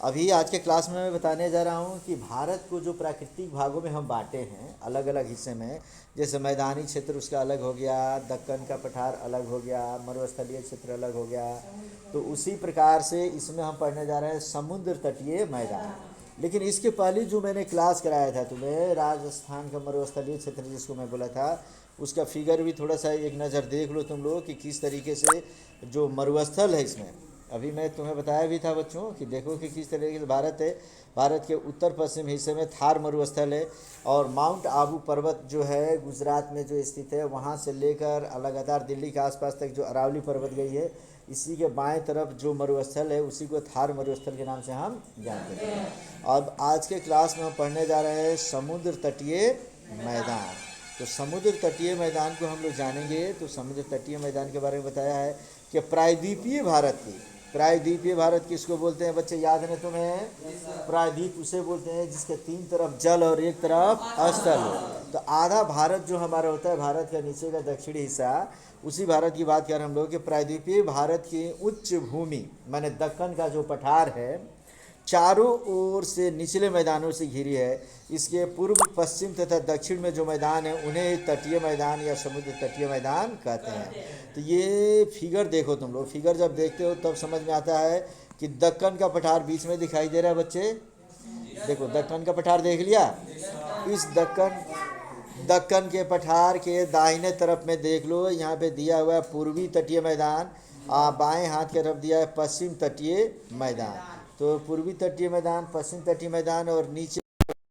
अभी आज के क्लास में मैं बताने जा रहा हूँ कि भारत को जो प्राकृतिक भागों में हम बांटे हैं अलग अलग हिस्से में, जैसे मैदानी क्षेत्र उसका अलग हो गया, दक्कन का पठार अलग हो गया, मरुस्थलीय क्षेत्र अलग हो गया। तो उसी प्रकार से इसमें हम पढ़ने जा रहे हैं समुद्र तटीय मैदान। लेकिन इसके पहले जो मैंने क्लास कराया था तुम्हें, राजस्थान का मरुस्थलीय क्षेत्र जिसको मैं बोला था, उसका फिगर भी थोड़ा सा एक नज़र देख लो तुम लोग कि किस तरीके से जो मरुस्थल है इसमें। अभी मैं तुम्हें बताया भी था बच्चों कि देखो कि किस तरीके से भारत है। भारत के उत्तर पश्चिम हिस्से में थार मरुस्थल है, और माउंट आबू पर्वत जो है गुजरात में जो स्थित है, वहाँ से लेकर लगातार दिल्ली के आसपास तक जो अरावली पर्वत गई है, इसी के बाएं तरफ जो मरुस्थल है उसी को थार मरुस्थल के नाम से हम जानते हैं। अब आज के क्लास में हम पढ़ने जा रहे हैं समुद्र तटीय मैदान। तो समुद्र तटीय मैदान को हम लोग जानेंगे। तो समुद्र तटीय मैदान के बारे में बताया है कि प्रायद्वीपीय भारत की, प्रायद्वीपीय भारत किसको बोलते हैं बच्चे, याद है तुम्हें? प्रायद्वीप उसे बोलते हैं जिसके तीन तरफ जल और एक तरफ स्थल हो। तो आधा भारत जो हमारा होता है, भारत का नीचे का दक्षिणी हिस्सा, उसी भारत की बात कर रहे हम लोग कि प्रायद्वीपीय भारत की उच्च भूमि माने दक्कन का जो पठार है, चारों ओर से निचले मैदानों से घिरी है। इसके पूर्व पश्चिम तथा दक्षिण में जो मैदान है उन्हें तटीय मैदान या समुद्र तटीय मैदान कहते हैं। तो ये फिगर देखो तुम लोग, फिगर जब देखते हो तब समझ में आता है कि दक्कन का पठार बीच में दिखाई दे रहा है बच्चे। देखो दक्कन का पठार देख लिया। इस दक्कन के पठार के दाहिने तरफ में देख लो, यहाँ पे दिया हुआ है पूर्वी तटीय मैदान, बाएं हाथ की तरफ दिया है पश्चिम तटीय मैदान। तो पूर्वी तटीय मैदान, पश्चिम तटीय मैदान और नीचे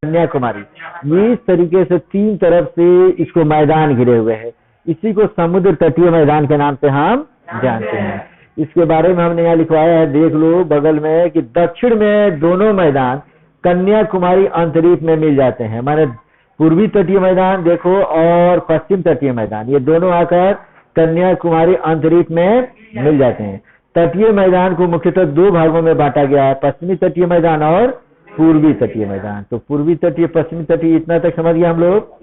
कन्याकुमारी, ये इस तरीके से तीन तरफ से इसको मैदान घिरे हुए हैं। इसी को समुद्र तटीय मैदान के नाम से हम जानते हैं। इसके बारे में हमने यहाँ लिखवाया है, देख लो बगल में, कि दक्षिण में दोनों मैदान कन्याकुमारी अंतरीप में मिल जाते हैं। माने पूर्वी तटीय मैदान देखो और पश्चिम तटीय मैदान, ये दोनों आकर कन्याकुमारी अंतरीप में मिल जाते हैं। तटीय मैदान को मुख्यतः दो भागों में बांटा गया है, पश्चिमी तटीय मैदान और पूर्वी तटीय मैदान। तो पूर्वी तटीय, पश्चिमी तटीय, इतना तक समझ गए हम लोग।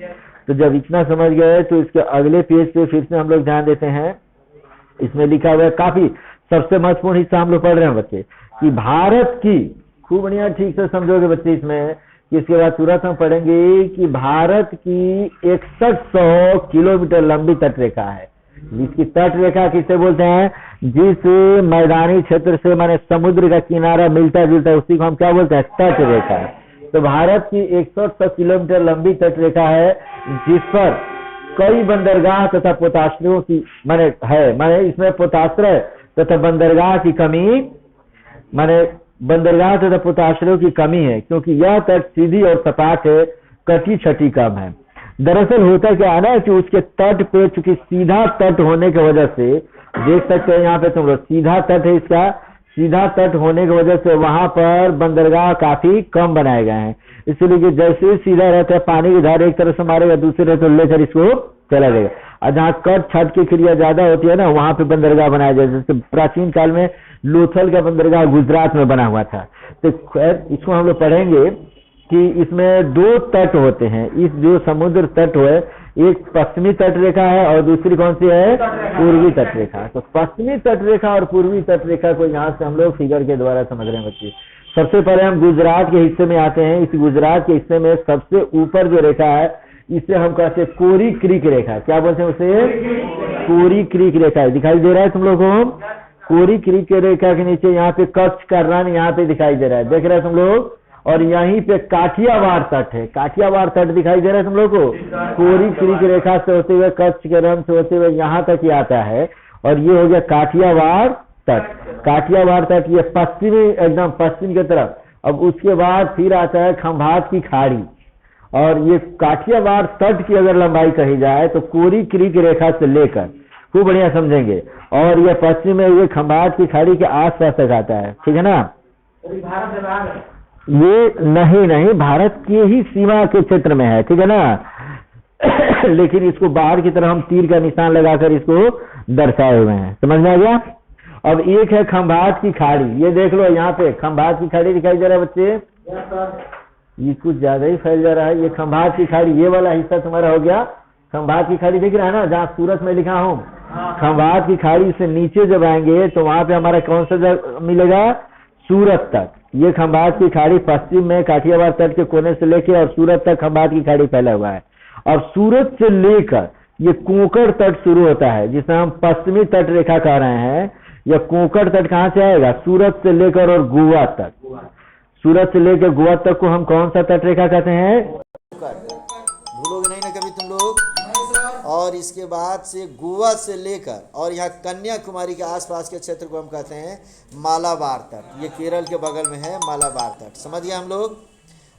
तो जब इतना समझ गए तो इसके अगले पेज पे फिर से हम लोग ध्यान देते हैं। इसमें लिखा हुआ है, काफी सबसे महत्वपूर्ण हिस्सा हम लोग पढ़ रहे हैं बच्चे, कि भारत की, खूब बढ़िया ठीक से समझोगे बच्चे इसमें, कि इसके बाद तुरंत हम पढ़ेंगे कि भारत की 6100 किलोमीटर लंबी तटरेखा है। जिसकी तट रेखा किसे बोलते हैं, जिस मैदानी क्षेत्र से माने समुद्र का किनारा मिलता जुलता है उसी को हम क्या बोलते हैं, तट रेखा। तो भारत की 6100 किलोमीटर लंबी तट रेखा है, जिस पर कई बंदरगाह तथा पोताश्रयों की माने इसमें पोताश्रय तथा बंदरगाह की कमी, माने बंदरगाह तथा पोताश्रयों की कमी है, क्योंकि यह तट सीधी और सपाट है, कटी छटी कम है। दरअसल होता क्या है ना कि उसके तट पे, चूंकि सीधा तट होने की वजह से, देख सकते हैं यहाँ पे तुम लोग, सीधा तट है इसका, सीधा तट होने की वजह से वहां पर बंदरगाह काफी कम बनाए गए हैं। इसलिए कि जैसे ही सीधा रहता है, पानी की धार एक तरफ से मारेगा, दूसरी तरफ से लेकर इसको चला जाएगा। और जहाँ कट छट की क्रिया ज्यादा होती है ना, वहां पे बंदरगाह बनाया जाए। जैसे प्राचीन काल में लोथल का बंदरगाह गुजरात में बना हुआ था। तो खैर इसको हम लोग पढ़ेंगे कि इसमें दो तट होते हैं। इस जो समुद्र तट है, एक पश्चिमी तट रेखा है और दूसरी कौन सी है, पूर्वी तट रेखा। तो पश्चिमी तट रेखा और पूर्वी तट रेखा को यहाँ से हम लोग फिगर के द्वारा समझ रहे हैं बच्चे। सबसे पहले हम गुजरात के हिस्से में आते हैं। इस गुजरात के हिस्से में सबसे ऊपर जो रेखा है, इसे हम कहते हैं कोरी क्रीक रेखा। क्या बोलते हैं उसे, कोरी क्रीक रेखा है। दिखाई दे रहा है तुम लोगों को, कोरी क्रीक रेखा के नीचे यहाँ पे कच्छ का रण यहाँ पे दिखाई दे रहा है, देख रहे हैं तुम लोग। और यहीं पे काठियावाड़ तट है, काठियावाड़ तट दिखाई दे रहा है तुम लोग को। कोरी क्रीक रेखा से होते हुए, कच्छ के रण से होते हुए यहाँ तक ही आता है, और ये हो गया काठियावाड़ तट। काठियावाड़ तट ये पश्चिमी, एकदम पश्चिम की तरफ। अब उसके बाद फिर आता है खंभात की खाड़ी, और ये काठियावाड़ तट की अगर लंबाई कही जाए तो कोरी क्रीक रेखा से लेकर, खूब बढ़िया समझेंगे, और ये पश्चिम में ये खंभात की खाड़ी के आसपास तक आता है, ठीक है ना। ये नहीं भारत की ही सीमा के क्षेत्र में है, ठीक है ना। लेकिन इसको बाहर की तरफ हम तीर का निशान लगाकर इसको दर्शाए हुए हैं, समझ में आ गया। अब एक है खंभात की खाड़ी, ये देख लो यहाँ पे खंभात की खाड़ी दिखाई दे रहा है बच्चे। ये कुछ ज्यादा ही फैल जा रहा है। ये खंभात की खाड़ी, ये वाला हिस्सा तुम्हारा हो गया खंभात की खाड़ी, दिख रहा है ना, जहाँ सूरत में लिखा हूँ। खंभात की खाड़ी से नीचे जब आएंगे तो वहां पे हमारा कौन सा मिलेगा, सूरत तक। ये खंभात की खाड़ी पश्चिम में काठियावाड़ तट के कोने से लेके और सूरत तक खंभात की खाड़ी फैला हुआ है। और सूरत से लेकर ये कोंकण तट शुरू होता है, जिसे हम पश्चिमी तट रेखा कह रहे हैं। यह कोंकण तट कहाँ से आएगा? सूरत से लेकर और गोवा तक। सूरत से लेकर गोवा तक को हम कौन सा तट रेखा कहते हैं? भूलोगे नहीं ना कभी तुम लोग। और इसके बाद से गोवा से लेकर और यहाँ कन्याकुमारी के आसपास के क्षेत्र को हम कहते हैं मालाबार तट। ये केरल के बगल में है मालाबार तट, समझ गए हम लोग।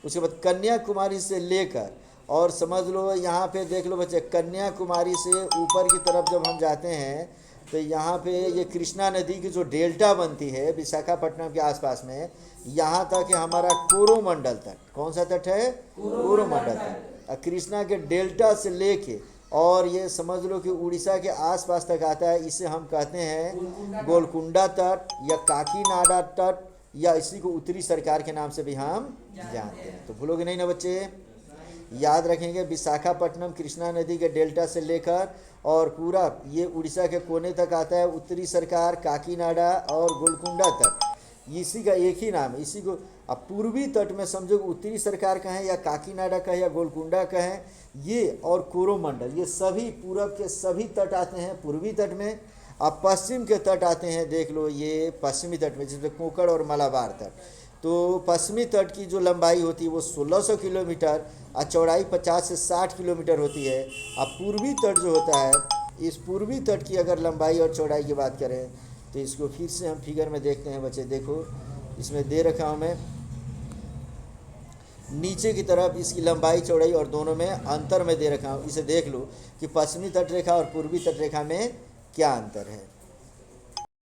उसके बाद कन्याकुमारी से लेकर और समझ लो यहाँ पे देख लो बच्चे, कन्याकुमारी से ऊपर की तरफ जब हम जाते हैं तो यहाँ पे ये कृष्णा नदी की जो डेल्टा बनती है विशाखापट्टनम के आसपास में, यहाँ तक है हमारा कोरोमंडल तट। कौन सा तट है? कोरोमंडल तट। कृष्णा के डेल्टा से लेके और ये समझ लो कि उड़ीसा के आसपास तक आता है। इसे हम कहते हैं गोलकुंडा तट या काकीनाडा तट, या इसी को उत्तरी सरकार के नाम से भी हम जानते हैं। तो भूलोगे नहीं ना बच्चे, याद रखेंगे। विशाखापट्टनम कृष्णा नदी के डेल्टा से लेकर और पूरा ये उड़ीसा के कोने तक आता है उत्तरी सरकार, काकीनाडा और गोलकुंडा तट, इसी का एक ही नाम है। इसी को अब पूर्वी तट में समझो उत्तरी सरकार कहें या काकीनाडा कहें या गोलकुंडा कहें, ये और कोरोमंडल, ये सभी पूरब के सभी तट आते हैं पूर्वी तट में। अब पश्चिम के तट आते हैं, देख लो ये पश्चिमी तट में, जैसे कोंकण और मालाबार तट। तो पश्चिमी तट की जो लंबाई होती है वो 1600 किलोमीटर और चौड़ाई 50 से 60 किलोमीटर होती है। अब पूर्वी तट जो होता है, इस पूर्वी तट की अगर लंबाई और चौड़ाई की बात करें तो इसको फिर से हम फिगर में देखते हैं बच्चे। देखो इसमें दे रखा हूँ मैं, नीचे की तरफ इसकी लंबाई चौड़ाई और दोनों में अंतर में दे रखा हूँ। इसे देख लो कि पश्चिमी तट रेखा और पूर्वी तट रेखा में क्या अंतर है।